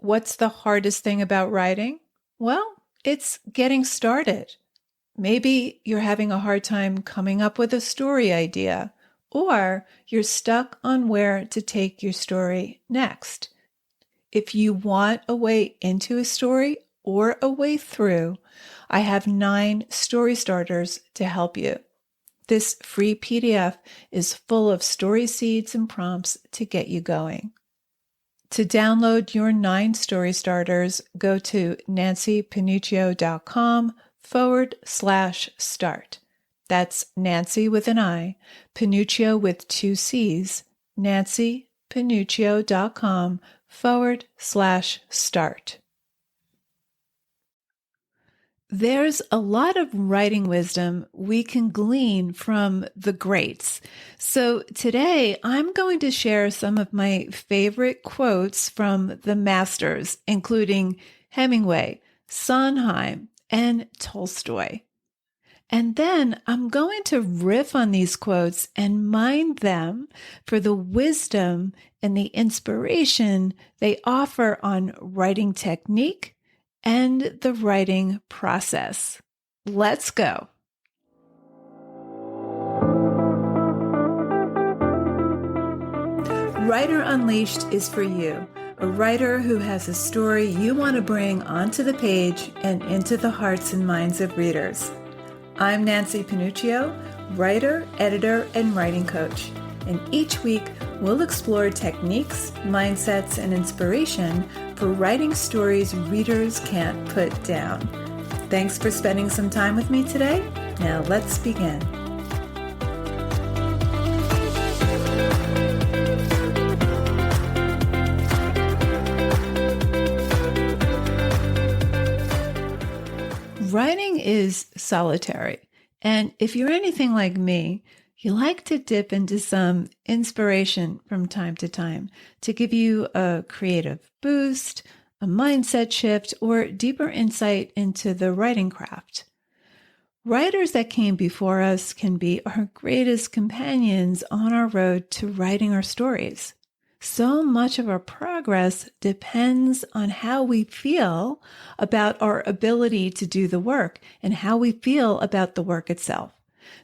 What's the hardest thing about writing? Well, it's getting started. Maybe you're having a hard time coming up with a story idea, or you're stuck on where to take your story next. If you want a way into a story or a way through, I have 9 story starters to help you. This free PDF is full of story seeds and prompts to get you going. To download your 9 story starters, go to nancypanuccio.com/start. That's Nancy with an I, Panuccio with 2 C's, nancypanuccio.com/start. There's a lot of writing wisdom we can glean from the greats. So today I'm going to share some of my favorite quotes from the masters, including Hemingway, Sondheim, and Tolstoy. And then I'm going to riff on these quotes and mine them for the wisdom and the inspiration they offer on writing technique and the writing process. Let's go. Writer Unleashed is for you, a writer who has a story you want to bring onto the page and into the hearts and minds of readers. I'm Nancy Panuccio, writer, editor, and writing coach. And each week, we'll explore techniques, mindsets, and inspiration for writing stories readers can't put down. Thanks for spending some time with me today. Now let's begin. Writing is solitary. And if you're anything like me, you like to dip into some inspiration from time to time to give you a creative boost, a mindset shift, or deeper insight into the writing craft. Writers that came before us can be our greatest companions on our road to writing our stories. So much of our progress depends on how we feel about our ability to do the work and how we feel about the work itself.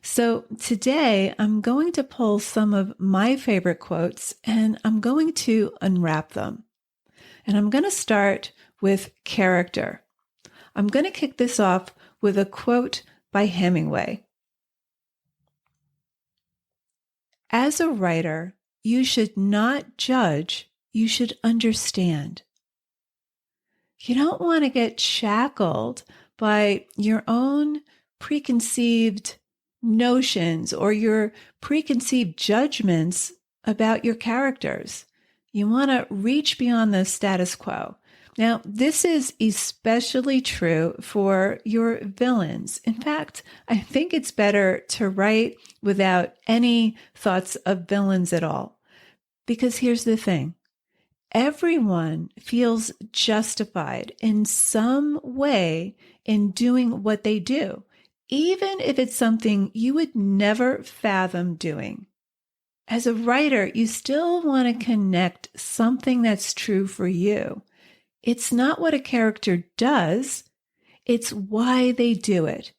So today I'm going to pull some of my favorite quotes and I'm going to unwrap them. And I'm going to start with character. I'm going to kick this off with a quote by Hemingway. As a writer, you should not judge, you should understand. You don't want to get shackled by your own preconceived notions or your preconceived judgments about your characters. You want to reach beyond the status quo. Now, this is especially true for your villains. In fact, I think it's better to write without any thoughts of villains at all. Because here's the thing. Everyone feels justified in some way in doing what they do, even if it's something you would never fathom doing. As a writer, you still want to connect something that's true for you. It's not what a character does, it's why they do it.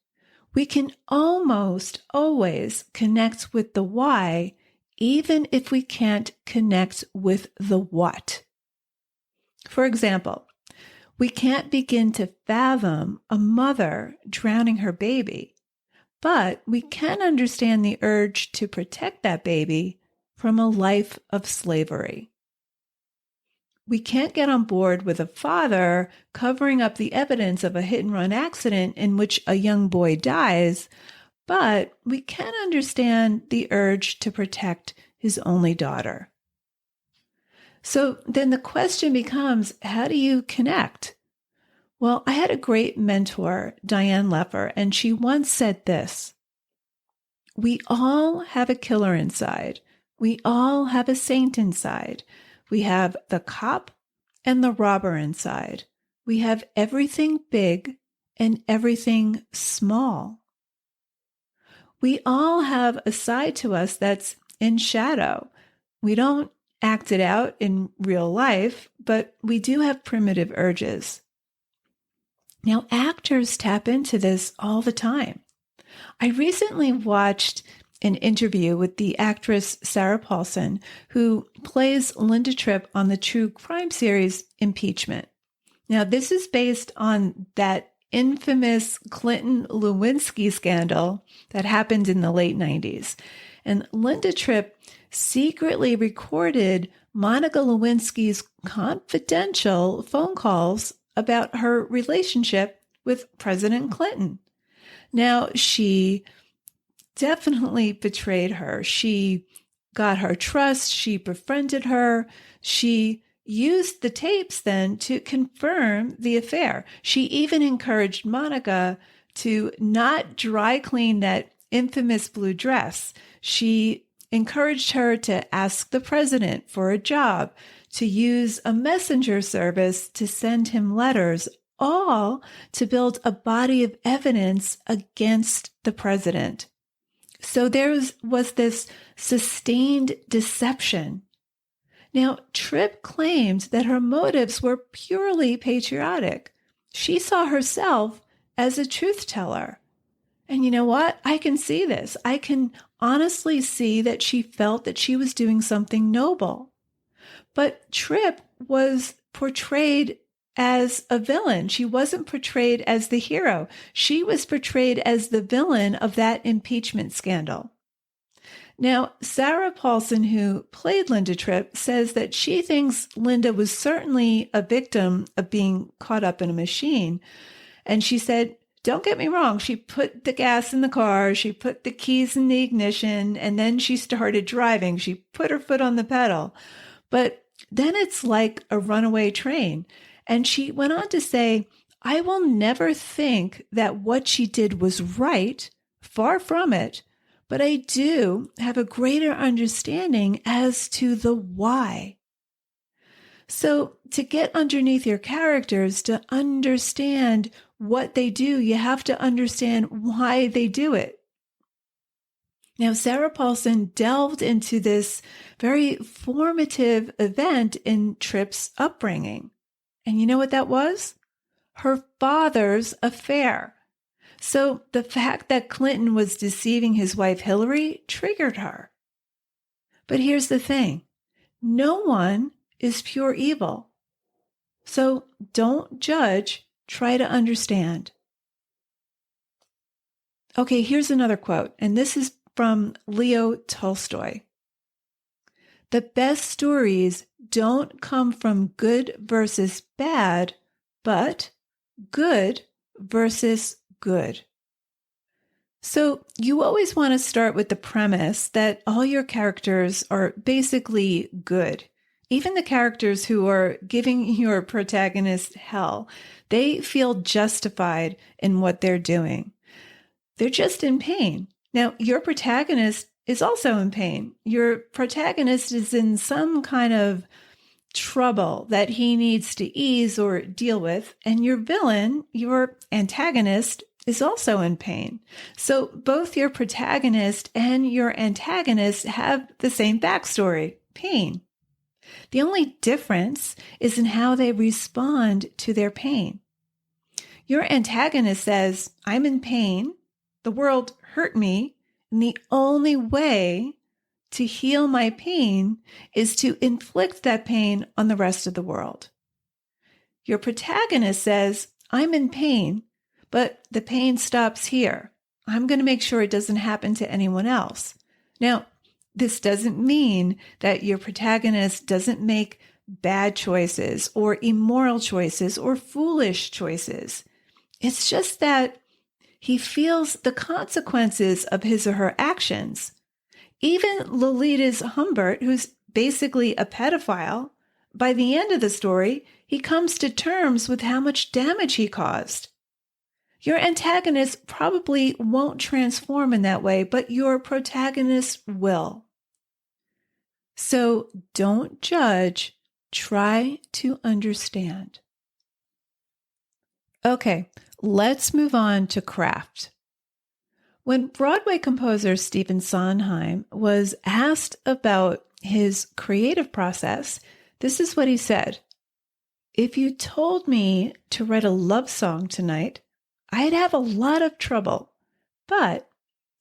We can almost always connect with the why, even if we can't connect with the what. For example, we can't begin to fathom a mother drowning her baby, but we can understand the urge to protect that baby from a life of slavery. We can't get on board with a father covering up the evidence of a hit-and-run accident in which a young boy dies, but we can understand the urge to protect his only daughter. So then the question becomes, how do you connect? Well, I had a great mentor, Diane Leffer, and she once said this: we all have a killer inside. We all have a saint inside. We have the cop and the robber inside. We have everything big and everything small. We all have a side to us that's in shadow. We don't act it out in real life, but we do have primitive urges. Now, actors tap into this all the time. I recently watched an interview with the actress Sarah Paulson, who plays Linda Tripp on the true crime series Impeachment. Now, this is based on that infamous Clinton Lewinsky scandal that happened in the late 90s. And Linda Tripp secretly recorded Monica Lewinsky's confidential phone calls about her relationship with President Clinton. Now, she definitely betrayed her. She got her trust. She befriended her. She used the tapes then to confirm the affair. She even encouraged Monica to not dry clean that infamous blue dress. She encouraged her to ask the president for a job, to use a messenger service to send him letters, all to build a body of evidence against the president. So there was this sustained deception. Now, Tripp claimed that her motives were purely patriotic. She saw herself as a truth teller. And you know what? I can see this. I can honestly see that she felt that she was doing something noble. But Tripp was portrayed as a villain. She wasn't portrayed as the hero. She was portrayed as the villain of that impeachment scandal. Now, Sarah Paulson, who played Linda Tripp, says that she thinks Linda was certainly a victim of being caught up in a machine. And she said, don't get me wrong, she put the gas in the car, she put the keys in the ignition, and then she started driving. She put her foot on the pedal. But then it's like a runaway train. And she went on to say, I will never think that what she did was right, far from it, but I do have a greater understanding as to the why. So to get underneath your characters, to understand what they do, you have to understand why they do it. Now, Sarah Paulson delved into this very formative event in Tripp's upbringing. And you know what that was? Her father's affair. So the fact that Clinton was deceiving his wife Hillary triggered her. But here's the thing. No one is pure evil. So don't judge, try to understand. Okay, here's another quote, and this is from Leo Tolstoy. The best stories don't come from good versus bad, but good versus good. So you always want to start with the premise that all your characters are basically good. Even the characters who are giving your protagonist hell, they feel justified in what they're doing. They're just in pain. Now, your protagonist is also in pain. Your protagonist is in some kind of trouble that he needs to ease or deal with. And your villain, your antagonist, is also in pain. So both your protagonist and your antagonist have the same backstory, pain. The only difference is in how they respond to their pain. Your antagonist says, I'm in pain, the world hurt me, and the only way to heal my pain is to inflict that pain on the rest of the world. Your protagonist says, I'm in pain, but the pain stops here. I'm going to make sure it doesn't happen to anyone else. Now, this doesn't mean that your protagonist doesn't make bad choices or immoral choices or foolish choices. It's just that he feels the consequences of his or her actions. Even Lolita's Humbert, who's basically a pedophile, by the end of the story, he comes to terms with how much damage he caused. Your antagonist probably won't transform in that way, but your protagonist will. So don't judge, try to understand. Okay, let's move on to craft. When Broadway composer Stephen Sondheim was asked about his creative process, this is what he said. If you told me to write a love song tonight, I'd have a lot of trouble. But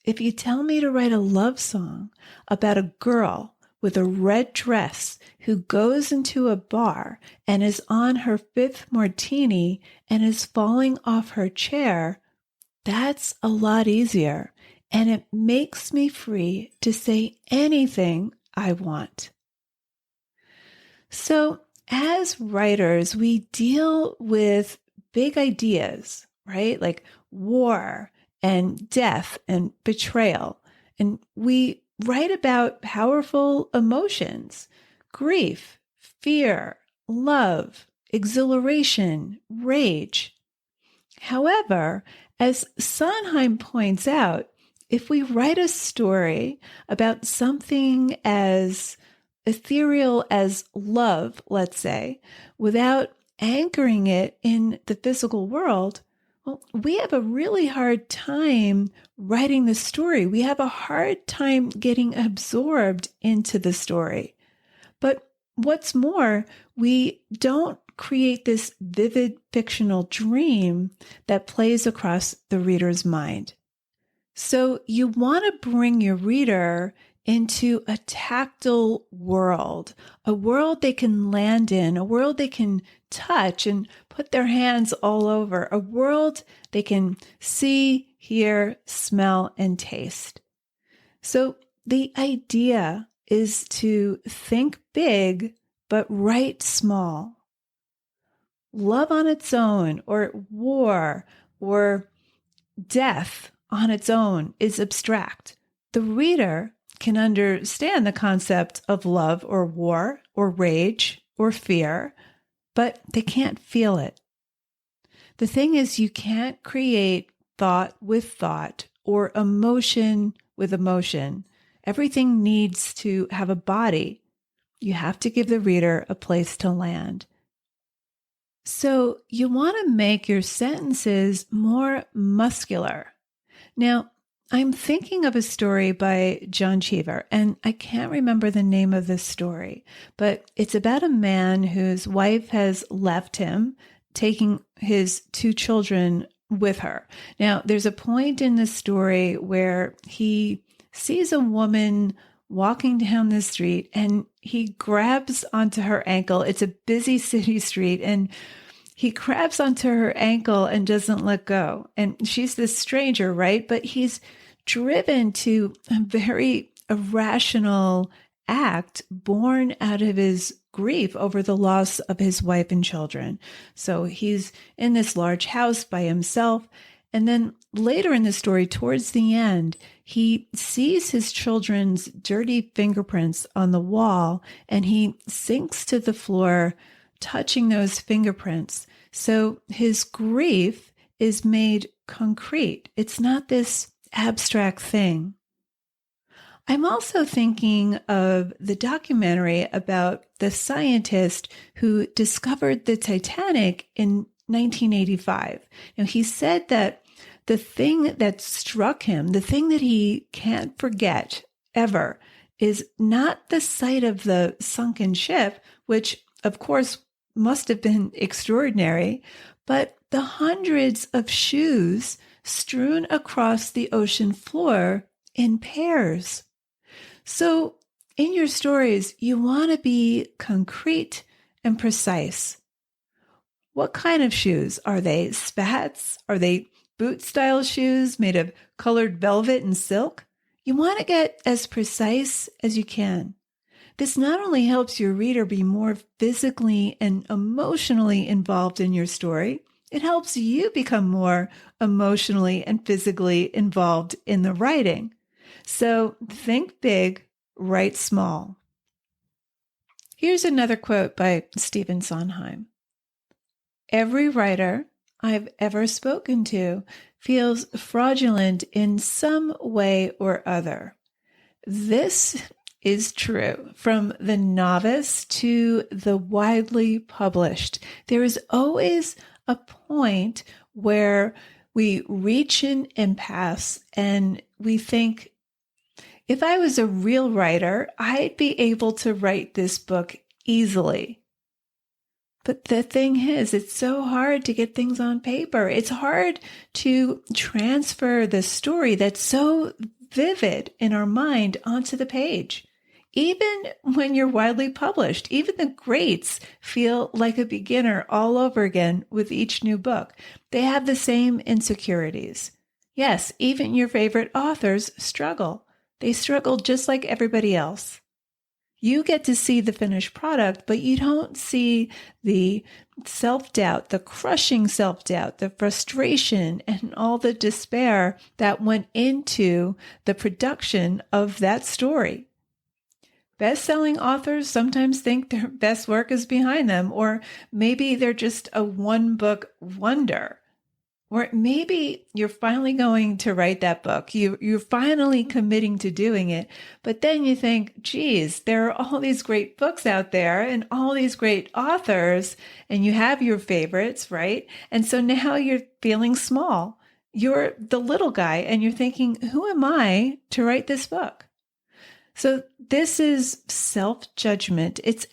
if you tell me to write a love song about a girl with a red dress who goes into a bar and is on her fifth martini and is falling off her chair, that's a lot easier. And it makes me free to say anything I want. So, as writers, we deal with big ideas, right? Like war and death and betrayal. And we write about powerful emotions, grief, fear, love, exhilaration, rage. However, as Sondheim points out, if we write a story about something as ethereal as love, let's say, without anchoring it in the physical world, well, we have a really hard time writing the story. We have a hard time getting absorbed into the story. But what's more, we don't create this vivid fictional dream that plays across the reader's mind. So you want to bring your reader into a tactile world, a world they can land in, a world they can touch and put their hands all over, a world they can see, hear, smell, and taste. So the idea is to think big, but write small. Love on its own, or war, or death on its own is abstract. The reader can understand the concept of love or war or rage or fear, but they can't feel it. The thing is, you can't create thought with thought or emotion with emotion. Everything needs to have a body. You have to give the reader a place to land. So you want to make your sentences more muscular. Now, I'm thinking of a story by John Cheever, and I can't remember the name of this story, but it's about a man whose wife has left him, taking his two children with her. Now, there's a point in the story where he sees a woman walking down the street and he grabs onto her ankle. It's a busy city street, and he grabs onto her ankle and doesn't let go. And she's this stranger, right? But he's driven to a very irrational act born out of his grief over the loss of his wife and children. So he's in this large house by himself. And then later in the story, towards the end, he sees his children's dirty fingerprints on the wall, and he sinks to the floor, touching those fingerprints. So his grief is made concrete. It's not this abstract thing. I'm also thinking of the documentary about the scientist who discovered the Titanic in 1985. Now, he said that the thing that struck him, the thing that he can't forget ever, is not the sight of the sunken ship, which of course must have been extraordinary, but the hundreds of shoes strewn across the ocean floor in pairs. So in your stories, you want to be concrete and precise. What kind of shoes? Are they spats? Are they boot-style shoes made of colored velvet and silk? You want to get as precise as you can. This not only helps your reader be more physically and emotionally involved in your story, it helps you become more emotionally and physically involved in the writing. So think big, write small. Here's another quote by Stephen Sondheim. Every writer I've ever spoken to feels fraudulent in some way or other. This is true from the novice to the widely published. There is always a point where we reach an impasse and we think, If I was a real writer, I'd be able to write this book easily. But the thing is, it's so hard to get things on paper. It's hard to transfer the story that's so vivid in our mind onto the page. Even when you're widely published, even the greats feel like a beginner all over again with each new book. They have the same insecurities. Yes, even your favorite authors struggle. They struggle just like everybody else. You get to see the finished product, but you don't see the self-doubt, the crushing self-doubt, the frustration, and all the despair that went into the production of that story. Best-selling authors sometimes think their best work is behind them, or maybe they're just a one-book wonder. Or maybe you're finally going to write that book. You're finally committing to doing it. But then you think, geez, there are all these great books out there and all these great authors, and you have your favorites, right? And so now you're feeling small. You're the little guy, and you're thinking, who am I to write this book? So this is self-judgment. It's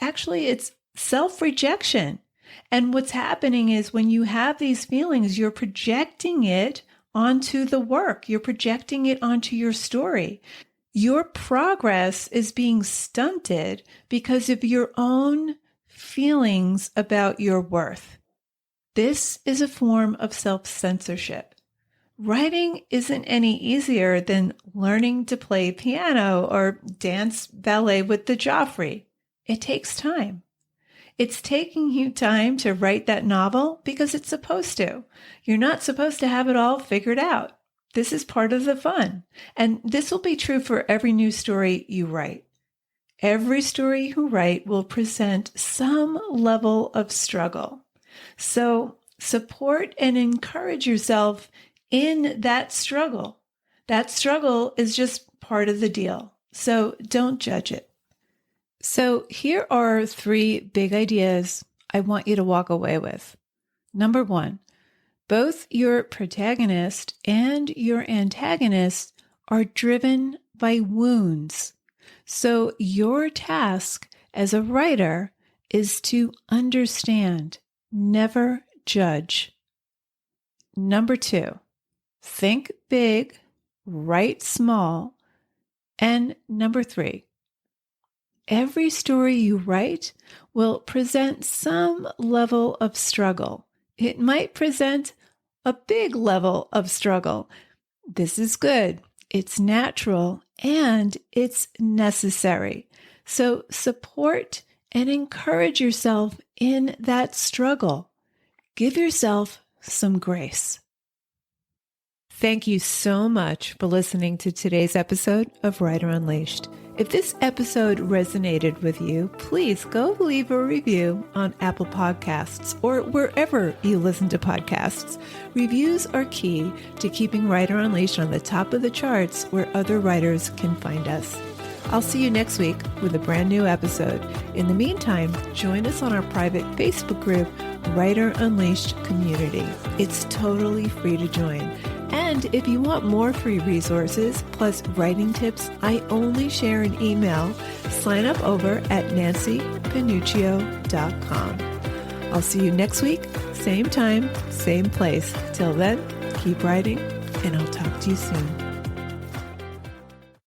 self-rejection. And what's happening is when you have these feelings, you're projecting it onto the work. You're projecting it onto your story. Your progress is being stunted because of your own feelings about your worth. This is a form of self-censorship. Writing isn't any easier than learning to play piano or dance ballet with the Joffrey. It takes time. It's taking you time to write that novel because it's supposed to. You're not supposed to have it all figured out. This is part of the fun. And this will be true for every new story you write. Every story you write will present some level of struggle. So support and encourage yourself in that struggle. That struggle is just part of the deal. So don't judge it. So here are 3 big ideas I want you to walk away with. Number 1, both your protagonist and your antagonist are driven by wounds. So your task as a writer is to understand, never judge. Number 2, think big, write small. And number 3, every story you write will present some level of struggle. It might present a big level of struggle. This is good. It's natural and it's necessary. So support and encourage yourself in that struggle. Give yourself some grace. Thank you so much for listening to today's episode of Writer Unleashed. If this episode resonated with you, please go leave a review on Apple Podcasts or wherever you listen to podcasts. Reviews are key to keeping Writer Unleashed on the top of the charts where other writers can find us. I'll see you next week with a brand new episode. In the meantime, join us on our private Facebook group, Writer Unleashed Community. It's totally free to join. And if you want more free resources plus writing tips I only share in email, sign up over at nancypanuccio.com. I'll see you next week, same time, same place. Till then, keep writing, and I'll talk to you soon.